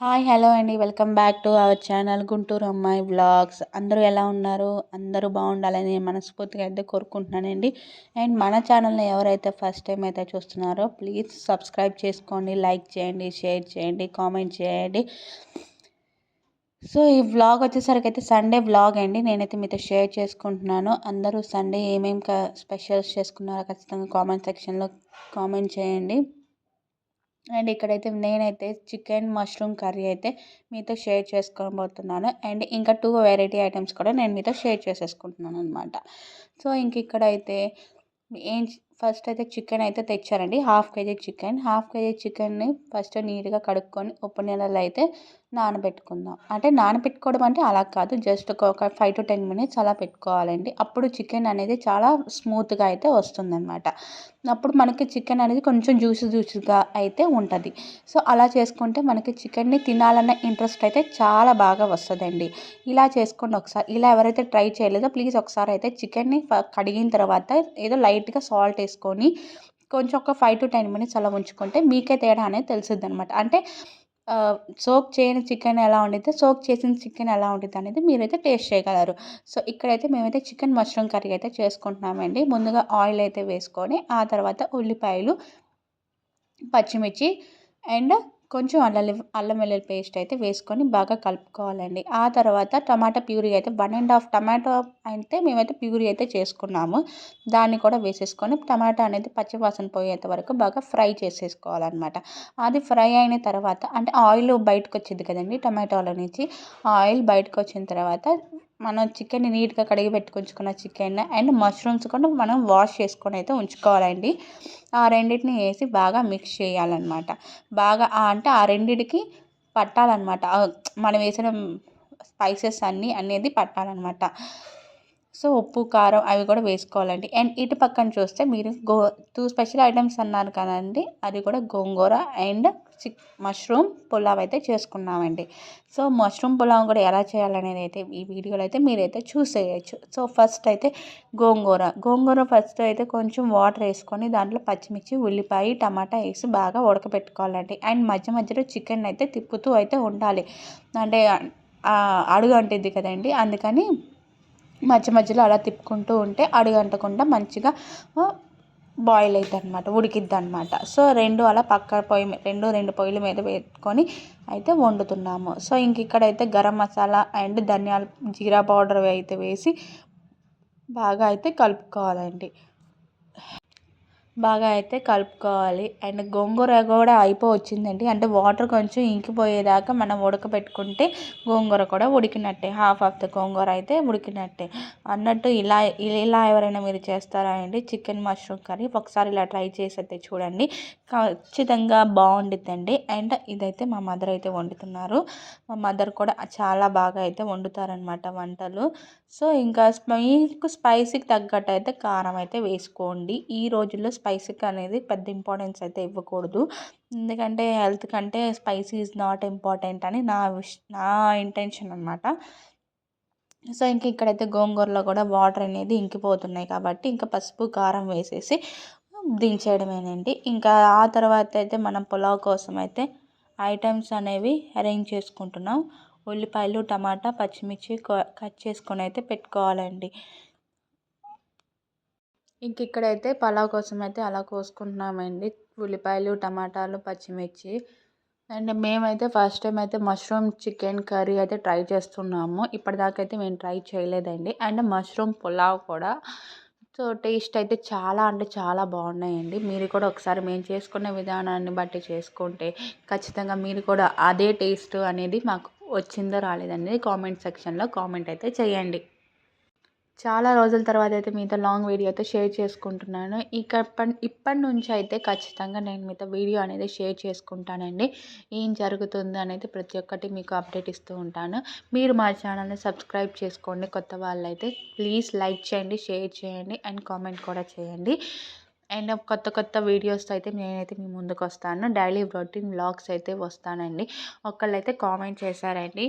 Hi hello అండి. Welcome back to our channel Guntur అమ్మాయి vlogs. అందరూ ఎలా ఉన్నారు? అందరూ బాగుండాలని నేను మనస్ఫూర్తిగా అయితే కోరుకుంటున్నానండి. అండ్ మన ఛానల్ని ఎవరైతే ఫస్ట్ టైం అయితే చూస్తున్నారో ప్లీజ్ సబ్స్క్రైబ్ చేసుకోండి, లైక్ చేయండి, షేర్ చేయండి, కామెంట్ చేయండి. సో ఈ వ్లాగ్ వచ్చేసరికి అయితే సండే వ్లాగ్ అండి. నేనైతే మీతో షేర్ చేసుకుంటున్నాను. అందరూ సండే ఏమేమి స్పెషల్స్ చేసుకున్నారో ఖచ్చితంగా కామెంట్ సెక్షన్లో కామెంట్ చేయండి. అండ్ ఇక్కడైతే నేనైతే చికెన్ మష్రూమ్ కర్రీ అయితే మీతో షేర్ చేసుకోబోతున్నాను. అండ్ ఇంకా 2 వెరైటీ ఐటమ్స్ కూడా నేను మీతో షేర్ చేసేసుకుంటున్నాను అనమాట. సో ఇంక ఇక్కడైతే ఏం ఫస్ట్ అయితే చికెన్ అయితే తెచ్చారండి. Half KG chicken. Half KG చికెన్ని ఫస్ట్ నీట్గా కడుక్కొని ఉప్పు నీళ్ళలో అయితే నానబెట్టుకుందాం. అంటే నానబెట్టుకోవడం అంటే అలా కాదు, జస్ట్ ఒక 5 to 10 మినిట్స్ అలా పెట్టుకోవాలండి. అప్పుడు చికెన్ అనేది చాలా స్మూత్గా అయితే వస్తుందన్నమాట. అప్పుడు మనకి చికెన్ అనేది కొంచెం జ్యూసీగా అయితే ఉంటుంది. సో అలా చేసుకుంటే మనకి చికెన్ని తినాలన్న ఇంట్రెస్ట్ అయితే చాలా బాగా వస్తుందండి. ఇలా చేసుకోండి ఒకసారి. ఇలా ఎవరైతే ట్రై చేయలేదో ప్లీజ్ ఒకసారి అయితే చికెన్ని కడిగిన తర్వాత ఏదో లైట్గా సాల్ట్ వేసుకొని కొంచెం ఒక 5 to 10 మినిట్స్ అలా ఉంచుకుంటే మీకే తేడా అనేది తెలుస్తుంది అనమాట. అంటే సోక్ చేయని చికెన్ ఎలా ఉండిద్దో, సోక్ చేసిన చికెన్ ఎలా ఉండిద్ది అనేది మీరైతే టేస్ట్ చేయగలరు. సో ఇక్కడైతే మేమైతే చికెన్ మష్రూమ్ కర్రీ అయితే చేసుకుంటున్నామండి. ముందుగా ఆయిల్ అయితే వేసుకొని ఆ తర్వాత ఉల్లిపాయలు, పచ్చిమిర్చి అండ్ కొంచెం అల్లం వెల్లుల్లి పేస్ట్ అయితే వేసుకొని బాగా కలుపుకోవాలండి. ఆ తర్వాత టమాటా ప్యూరీ అయితే 1.5 టమాటో అయితే మేమైతే ప్యూరీ అయితే చేసుకున్నాము. దాన్ని కూడా వేసేసుకొని టమాటా అనేది పచ్చివాసన పోయేంత వరకు బాగా ఫ్రై చేసేసుకోవాలన్నమాట. అది ఫ్రై అయిన తర్వాత అంటే ఆయిల్ బయటకు వచ్చింది కదండి టమాటోలో నుంచి. ఆయిల్ బయటకు వచ్చిన తర్వాత మనం చికెన్ని నీట్గా కడిగి పెట్టుకుంచుకున్న చికెన్ అండ్ మష్రూమ్స్ కూడా మనం వాష్ చేసుకొని అయితే ఉంచుకోవాలండి. ఆ రెండింటిని వేసి బాగా మిక్స్ చేయాలన్నమాట. బాగా అంటే ఆ రెండిటికి పట్టాలన్నమాట. మనం వేసిన స్పైసెస్ అనేది పట్టాలన్నమాట. సో ఉప్పు, కారం అవి కూడా వేసుకోవాలండి. అండ్ ఇటు పక్కన చూస్తే మీరు 2 స్పెషల్ ఐటమ్స్ అన్నారు కదండి, అది కూడా గోంగూర అండ్ మష్రూమ్ పులావ్ అయితే చేసుకున్నామండి. సో మష్రూమ్ పులావ్ కూడా ఎలా చేయాలనేది అయితే ఈ వీడియోలో అయితే మీరైతే చూసేయచ్చు. సో ఫస్ట్ అయితే గోంగూర ఫస్ట్ అయితే కొంచెం వాటర్ వేసుకొని దాంట్లో పచ్చిమిర్చి, ఉల్లిపాయ, టమాటా వేసి బాగా ఉడకపెట్టుకోవాలండి. అండ్ మధ్య మధ్యలో చికెన్ అయితే తిప్పుతూ అయితే ఉండాలి. అంటే అడుగు అంటిద్ది కదండి, అందుకని మధ్య మధ్యలో అలా తిప్పుకుంటూ ఉంటే అడుగంటకుండా మంచిగా బాయిల్ అవుతుంది అనమాట, ఉడికిద్ది అనమాట. సో అలా పక్క రెండు పొయ్యిల మీద పెట్టుకొని అయితే వండుతున్నాము. సో ఇక్కడైతే గరం మసాలా అండ్ ధనియాల జీరా పౌడర్ అయితే వేసి బాగా అయితే కలుపుకోవాలండి. బాగా అయితే కలుపుకోవాలి. అండ్ గోంగూర కూడా అయిపోవచ్చిందండి. అంటే వాటర్ కొంచెం ఇంకిపోయేదాకా మనం ఉడకబెట్టుకుంటే గోంగూర కూడా ఉడికినట్టే. హాఫ్ ఆఫ్ ద గోంగూర అయితే ఉడికినట్టే అన్నట్టు. ఇలా ఎవరైనా మీరు చేస్తారా అండి చికెన్ మష్రూమ్ కర్రీ? ఒకసారి ఇలా ట్రై చేసి అయితే చూడండి, ఖచ్చితంగా బాగుండిద్దండి. అండ్ ఇదైతే మా మదర్ అయితే వండుతున్నారు. మా మదర్ కూడా చాలా బాగా అయితే వండుతారనమాట వంటలు. సో ఇంకా మీకు స్పైసీకి తగ్గట్టు అయితే కారం అయితే వేసుకోండి. ఈ రోజుల్లో స్పైసీకి అనేది పెద్ద ఇంపార్టెన్స్ అయితే ఇవ్వకూడదు. ఎందుకంటే హెల్త్ కంటే స్పైసీ ఈజ్ నాట్ ఇంపార్టెంట్ అని నా ఇంటెన్షన్ అనమాట. సో ఇక్కడైతే గోంగూరలో కూడా వాటర్ అనేది ఇంకిపోతున్నాయి కాబట్టి ఇంకా పసుపు, కారం వేసేసి దించేయడమేనండి. ఇంకా ఆ తర్వాత అయితే మనం పులావ్ కోసం అయితే ఐటమ్స్ అనేవి అరేంజ్ చేసుకుంటున్నాం. ఉల్లిపాయలు, టమాటా, పచ్చిమిర్చి కట్ చేసుకొని అయితే పెట్టుకోవాలండి. ఇక్కడైతే పలావ్ కోసం అయితే అలా కోసుకుంటున్నామండి. ఉల్లిపాయలు, టమాటాలు, పచ్చిమిర్చి. అండ్ మేమైతే ఫస్ట్ టైం అయితే మష్రూమ్ చికెన్ కర్రీ అయితే ట్రై చేస్తున్నాము. ఇప్పటిదాకా అయితే మేము ట్రై చేయలేదండి. అండ్ మష్రూమ్ పులావ్ కూడా. సో టేస్ట్ అయితే చాలా అంటే చాలా బాగున్నాయండి. మీరు కూడా ఒకసారి మేము చేసుకునే విధానాన్ని బట్టి చేసుకుంటే ఖచ్చితంగా మీరు కూడా అదే టేస్ట్ అనేది మాకు వచ్చిందో రాలేదనేది కామెంట్ సెక్షన్లో కామెంట్ అయితే చేయండి. చాలా రోజుల తర్వాత అయితే మీతో లాంగ్ వీడియో అయితే షేర్ చేసుకుంటున్నాను. ఇప్పటి నుంచి అయితే ఖచ్చితంగా నేను మీతో వీడియో అనేది షేర్ చేసుకుంటానండి. ఏం జరుగుతుంది అనేది ప్రతి ఒక్కటి మీకు అప్డేట్ ఇస్తూ ఉంటాను. మీరు మా ఛానల్ని సబ్స్క్రైబ్ చేసుకోండి. కొత్త వాళ్ళైతే ప్లీజ్ లైక్ చేయండి, షేర్ చేయండి అండ్ కామెంట్ కూడా చేయండి. అండ్ కొత్త వీడియోస్ అయితే నేనైతే మీ ముందుకు వస్తాను. డైలీ రొటీన్ వ్లాగ్స్ అయితే వస్తానండి. ఒకళ్ళైతే కామెంట్ చేశారండి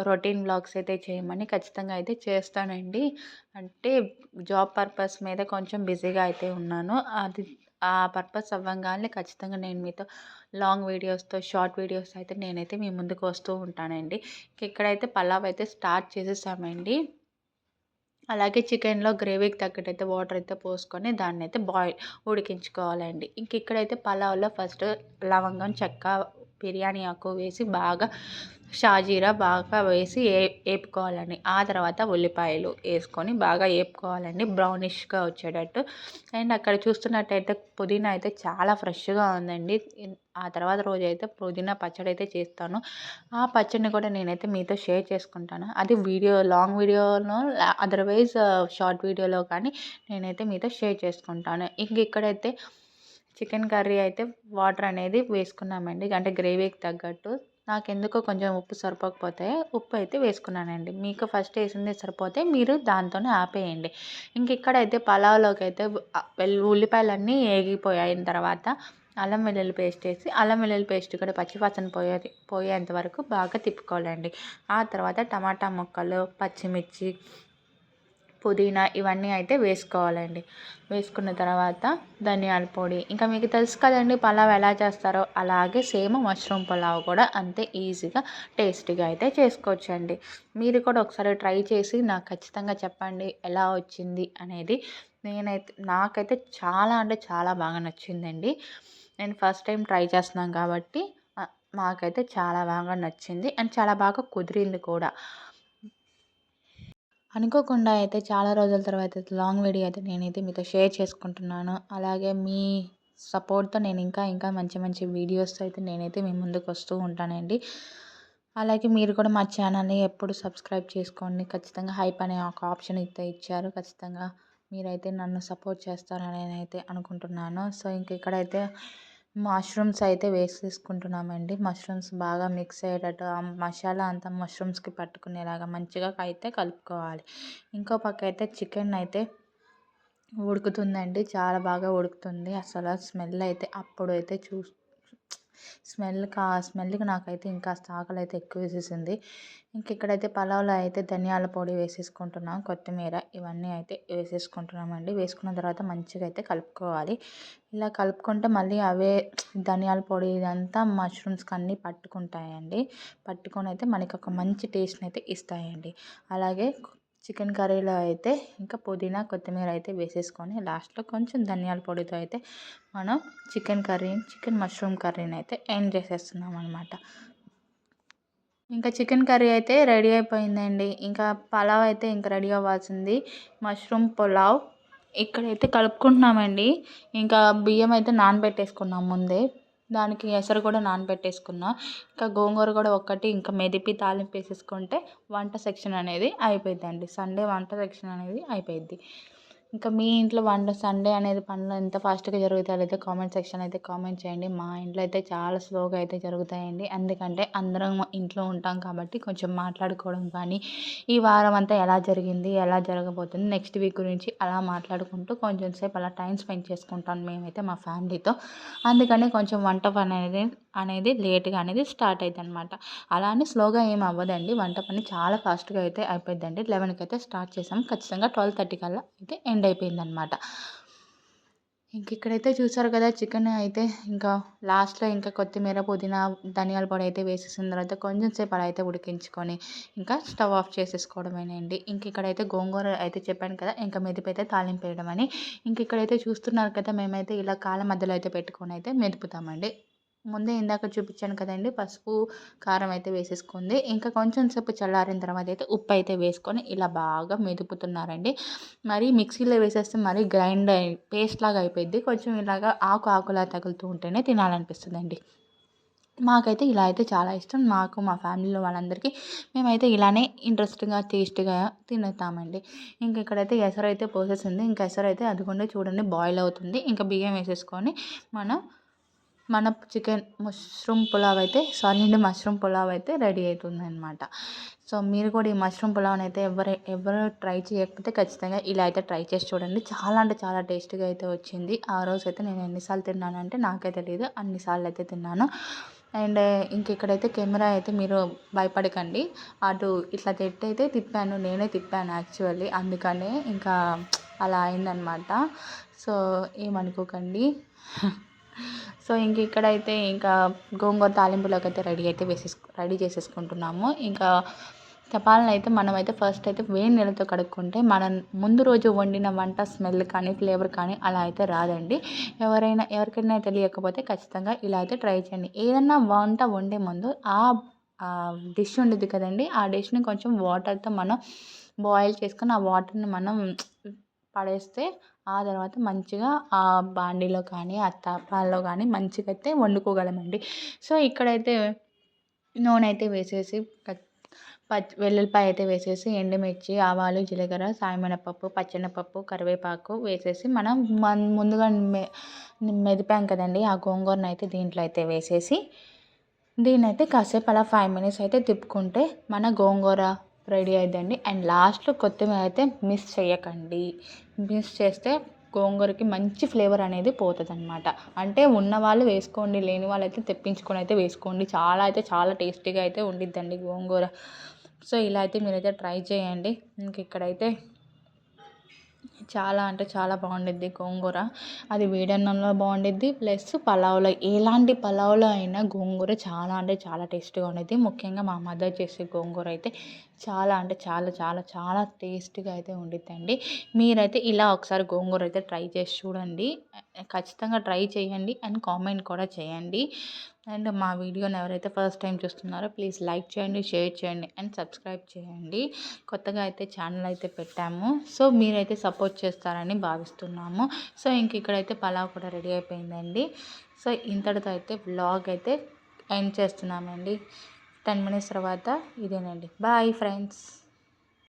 రొటీన్ వ్లాగ్స్ అయితే చేయమని. ఖచ్చితంగా అయితే చేస్తానండి. అంటే జాబ్ పర్పస్ మీద కొంచెం బిజీగా అయితే ఉన్నాను. ఆ పర్పస్ అవ్వంగానే ఖచ్చితంగా నేను మీతో లాంగ్ వీడియోస్‌తో, షార్ట్ వీడియోస్ అయితే నేనైతే మీ ముందుకు వస్తూ ఉంటానండి. ఇక్కడైతే పలావ్ అయితే స్టార్ట్ చేసేసామండి. అలాగే చికెన్‌లో గ్రేవీకి తగ్గట్టయితే వాటర్ అయితే పోసుకొని దాన్నైతే ఉడికించుకోవాలండి. ఇక్కడైతే పలావ్‌లో ఫస్ట్ లవంగం, చెక్క, బిర్యానీ ఆకు వేసి బాగా షాజీరా బాగా వేసి ఏపుకోవాలండి. ఆ తర్వాత ఉల్లిపాయలు వేసుకొని బాగా ఏపుకోవాలండి బ్రౌనిష్‌గా వచ్చేటట్టు. అండ్ అక్కడ చూస్తున్నట్టయితే పుదీనా అయితే చాలా ఫ్రెష్‌గా ఉందండి. ఆ తర్వాత రోజైతే పుదీనా పచ్చడి అయితే చేస్తాను. ఆ పచ్చడిని కూడా నేనైతే మీతో షేర్ చేసుకుంటాను. అది లాంగ్ వీడియోలో అదర్వైజ్ షార్ట్ వీడియోలో కానీ నేనైతే మీతో షేర్ చేసుకుంటాను. ఇక్కడైతే చికెన్ కర్రీ అయితే వాటర్ అనేది వేసుకున్నామండి. అంటే గ్రేవీకి తగ్గట్టు. నాకెందుకో కొంచెం ఉప్పు సరిపోకపోతే ఉప్పు అయితే వేసుకున్నానండి. మీకు ఫస్ట్ వేసింది సరిపోతే మీరు దాంతోనే ఆపేయండి. ఇక్కడైతే పలావ్‌లోకి అయితే ఉల్లిపాయలన్నీ ఏగిపోయిన తర్వాత అల్లం వెల్లుల్లి పేస్ట్ వేసి అల్లం వెల్లుల్లి పేస్ట్ కూడా పచ్చివాసన పోయేంత వరకు బాగా తిప్పుకోవాలండి. ఆ తర్వాత టమాటా ముక్కలు, పచ్చిమిర్చి, పుదీనా ఇవన్నీ అయితే వేసుకోవాలండి. వేసుకున్న తర్వాత ధనియాల పొడి, ఇంకా మీకు తెలుసు కదండి పలావ్ ఎలా చేస్తారో అలాగే సేమ్ మష్రూమ్ పులావ్ కూడా అంతే ఈజీగా టేస్టీగా అయితే చేసుకోవచ్చండి. మీరు కూడా ఒకసారి ట్రై చేసి నాకు ఖచ్చితంగా చెప్పండి ఎలా వచ్చింది అనేది. నాకైతే చాలా అంటే చాలా బాగా నచ్చిందండి. నేను ఫస్ట్ టైం ట్రై చేస్తున్నాను కాబట్టి మాకైతే చాలా బాగా నచ్చింది అండ్ చాలా బాగా కుదిరింది కూడా. అనుకోకుండా అయితే చాలా రోజుల తర్వాత అయితే లాంగ్ వీడియో అయితే నేనైతే మీతో షేర్ చేసుకుంటున్నాను. అలాగే మీ సపోర్ట్‌తో నేను ఇంకా ఇంకా మంచి మంచి వీడియోస్ అయితే నేనైతే మీ ముందుకు వస్తూ ఉంటానండి. అలాగే మీరు కూడా మా ఛానల్‌ని ఎప్పుడు సబ్స్క్రైబ్ చేసుకోండి. ఖచ్చితంగా హైప్ అనే ఒక ఆప్షన్ అయితే ఇచ్చారు. ఖచ్చితంగా మీరైతే నన్ను సపోర్ట్ చేస్తారని నేనైతే అనుకుంటున్నాను. సో ఇక్కడైతే మష్రూమ్స్ అయితే వేసేసుకుంటున్నామండి. మష్రూమ్స్ బాగా మిక్స్ అయ్యేటట్టు ఆ మసాలా అంతా మష్రూమ్స్‌కి పట్టుకునేలాగా మంచిగా అయితే కలుపుకోవాలి. ఇంకో పక్క అయితే చికెన్ అయితే ఉడుకుతుందండి. చాలా బాగా ఉడుకుతుంది. అసలు స్మెల్ అయితే అప్పుడైతే స్మెల్‌కి నాకైతే ఇంకాస్త ఆకలైతే ఎక్కువేసేసింది. ఇక్కడైతే పలావ్‌లో అయితే ధనియాల పొడి వేసేసుకుంటున్నాం. కొత్తిమీర ఇవన్నీ అయితే వేసేసుకుంటున్నామండి. వేసుకున్న తర్వాత మంచిగా అయితే కలుపుకోవాలి. ఇలా కలుపుకుంటే మళ్ళీ అవే ధనియాల పొడి ఇదంతా మష్రూమ్స్‌కి అన్నీ పట్టుకుంటాయండి. పట్టుకొని అయితే మనకి ఒక మంచి టేస్ట్‌ని అయితే ఇస్తాయండి. అలాగే చికెన్ కర్రీలో అయితే ఇంకా పుదీనా, కొత్తిమీర అయితే వేసేసుకొని లాస్ట్‌లో కొంచెం ధనియాల పొడితో అయితే మనం చికెన్ మష్రూమ్ కర్రీని అయితే ఎండ్ చేసేస్తున్నాం అనమాట. ఇంకా చికెన్ కర్రీ అయితే రెడీ అయిపోయిందండి. ఇంకా పలావ్ అయితే ఇంకా రెడీ అవ్వాల్సింది. మష్రూమ్ పులావ్ ఇక్కడైతే కలుపుకుంటున్నామండి. ఇంకా బియ్యం అయితే నానబెట్టేసుకున్నాం ముందే. దానికి ఎసరు కూడా నానబెట్టేసుకున్నా. ఇంకా గోంగూర కూడా ఒక్కటి ఇంకా మెదిపి తాలింపు వేసేసుకుంటే వంట సెక్షన్ అనేది అయిపోయిద్దండి. సండే వంట సెక్షన్ అనేది అయిపోయిద్ది. ఇంకా మీ ఇంట్లో సండే అనేది పనులు ఎంత ఫాస్ట్గా జరుగుతాయో అయితే కామెంట్ సెక్షన్ అయితే కామెంట్ చేయండి. మా ఇంట్లో అయితే చాలా స్లోగా అయితే జరుగుతాయండి. ఎందుకంటే అందరం ఇంట్లో ఉంటాం కాబట్టి కొంచెం మాట్లాడుకోవడం కానీ ఈ వారం అంతా ఎలా జరిగింది, ఎలా జరగబోతుంది, నెక్స్ట్ వీక్ గురించి అలా మాట్లాడుకుంటూ కొంచెం సేపు అలా టైం స్పెండ్ చేసుకుంటాం మేమైతే మా ఫ్యామిలీతో. అందుకని కొంచెం వంట పని అనేది లేట్గా అనేది స్టార్ట్ అవుతుంది అనమాట. అలా అని స్లోగా ఏం అవ్వదండి. వంట పని చాలా ఫాస్ట్గా అయితే అయిపోద్దండి. 11కి అయితే స్టార్ట్ చేసాం. ఖచ్చితంగా 12:30 కల్లా అయితే ఎండ్ అయిపోయిందనమాట. ఇక్కడైతే చూసారు కదా చికెన్ అయితే ఇంకా లాస్ట్‌లో ఇంకా కొత్తిమీర, పుదీనా, ధనియాల పొడి అయితే వేసేసిన తర్వాత కొంచెం సేపు అలా అయితే ఉడికించుకొని ఇంకా స్టవ్ ఆఫ్ చేసేసుకోవడమేనండి. ఇక్కడైతే గోంగూర అయితే చెప్పాను కదా! ఇంకా మెదిపైతే తాలింపు వేయడమని. ఇక్కడైతే చూస్తున్నారు కదా! మేమైతే ఇలా కాళ్ళ మధ్యలో అయితే పెట్టుకొని అయితే మెదుపుతామండి. ముందే ఇందాక చూపించాను కదండీ! పసుపు, కారం అయితే వేసేసుకుంది. ఇంకా కొంచెం సేపు చల్లారిన తర్వాత అయితే ఉప్పు అయితే వేసుకొని ఇలా బాగా మెదుపుతున్నారండి. మరీ మిక్సీలో వేసేస్తే మరీ పేస్ట్ లాగా అయిపోయిద్ది. కొంచెం ఇలాగా ఆకులా తగులుతూ ఉంటేనే తినాలనిపిస్తుందండి. మాకైతే ఇలా అయితే చాలా ఇష్టం. మాకు మా ఫ్యామిలీలో వాళ్ళందరికీ మేమైతే ఇలానే ఇంట్రెస్ట్‌గా, టేస్ట్‌గా తినేతామండి. ఇక్కడైతే ఎసరైతే పోసేసింది. ఇంకా ఎసరైతే అదిగోండి చూడండి బాయిల్ అవుతుంది. ఇంకా బియ్యం వేసేసుకొని మన మష్రూమ్ పులావ్ అయితే రెడీ అవుతుందనమాట. సో మీరు కూడా ఈ మష్రూమ్ పులావ్ని అయితే ఎవరు ట్రై చేయకపోతే ఖచ్చితంగా ఇలా అయితే ట్రై చేసి చూడండి. చాలా అంటే చాలా టేస్టీగా అయితే వచ్చింది. ఆ రోజైతే నేను ఎన్నిసార్లు తిన్నానంటే నాకే తెలీదు. అన్ని సార్లు అయితే తిన్నాను. అండ్ ఇక్కడైతే కెమెరా అయితే మీరు భయపడకండి. అటు ఇట్లా అయితే తిప్పాను. నేనే తిప్పాను యాక్చువల్లీ. అందుకనే ఇంకా అలా అయిందనమాట. సో ఏమనుకోకండి. సో ఇక్కడైతే ఇంకా గోంగూర తాలింపులోకి అయితే రెడీ చేసేసుకుంటున్నాము. ఇంకా చపాలను అయితే మనమైతే ఫస్ట్ అయితే వేడి నీళ్ళతో కడుక్కుంటే మనం ముందు రోజు వండిన వంట స్మెల్ కానీ ఫ్లేవర్ కానీ అలా అయితే రాదండి. ఎవరికైనా తెలియకపోతే ఖచ్చితంగా ఇలా అయితే ట్రై చేయండి. ఏదన్నా వంట వండే ముందు ఆ డిష్ ఉండిద్ది కదండి, ఆ డిష్ని కొంచెం వాటర్తో మనం బాయిల్ చేసుకొని ఆ వాటర్ని మనం పడేస్తే ఆ తర్వాత మంచిగా ఆ బాండీలో కానీ ఆ తపాల్లో కానీ మంచిగా అయితే వండుకోగలమండి. సో ఇక్కడైతే నూనె అయితే వేసేసి వెల్లుల్లిపాయ అయితే వేసేసి ఎండుమిర్చి, ఆవాలు, జీలకర్ర, సాయమినపప్పు, పచ్చెనపప్పు, కరివేపాకు వేసేసి మనం ముందుగా మెదిపాం కదండి ఆ గోంగూరను అయితే దీంట్లో అయితే వేసేసి దీన్నైతే కాసేపు అలా 5 మినిట్స్ అయితే తిప్పుకుంటే మన గోంగూర రెడీ అయిద్దండి. అండ్ లాస్ట్లో కొత్తిమీర అయితే మిస్ చేయకండి. మిస్ చేస్తే గోంగూరకి మంచి ఫ్లేవర్ అనేది పోతుందన్నమాట. అంటే ఉన్నవాళ్ళు వేసుకోండి, లేని వాళ్ళైతే తెప్పించుకొని అయితే వేసుకోండి. చాలా టేస్టీగా అయితే ఉండిద్దండి గోంగూర. సో ఇలా అయితే మీరైతే ట్రై చేయండి. ఇక్కడైతే చాలా అంటే చాలా బాగుండిద్ది గోంగూర. అది వేడన్నంలో బాగుండిద్ది, ప్లస్ పలావ్లో, ఎలాంటి పలావ్లో అయినా గోంగూర చాలా అంటే చాలా టేస్టీగా ఉండిద్ది. ముఖ్యంగా మా మదర్ చేసే గోంగూర అయితే చాలా అంటే చాలా చాలా చాలా టేస్టీగా అయితే ఉండిద్దండి. మీరైతే ఇలా ఒకసారి గోంగూర అయితే ట్రై చేసి చూడండి. ఖచ్చితంగా ట్రై చేయండి అండ్ కామెంట్ కూడా చేయండి. అండ్ మా వీడియోని ఎవరైతే ఫస్ట్ టైం చూస్తున్నారో ప్లీజ్ లైక్ చేయండి, షేర్ చేయండి అండ్ సబ్స్క్రైబ్ చేయండి. కొత్తగా అయితే ఛానల్ అయితే పెట్టాము. సో మీరైతే సపోర్ట్ చేస్తారని భావిస్తున్నాము. సో ఇక్కడైతే పలావ్ కూడా రెడీ అయిపోయిందండి. సో ఇంతటితో అయితే వ్లాగ్ అయితే ఎండ్ చేస్తున్నామండి. 10 మినిట్స్ తర్వాత ఇదేనండి. Bye friends.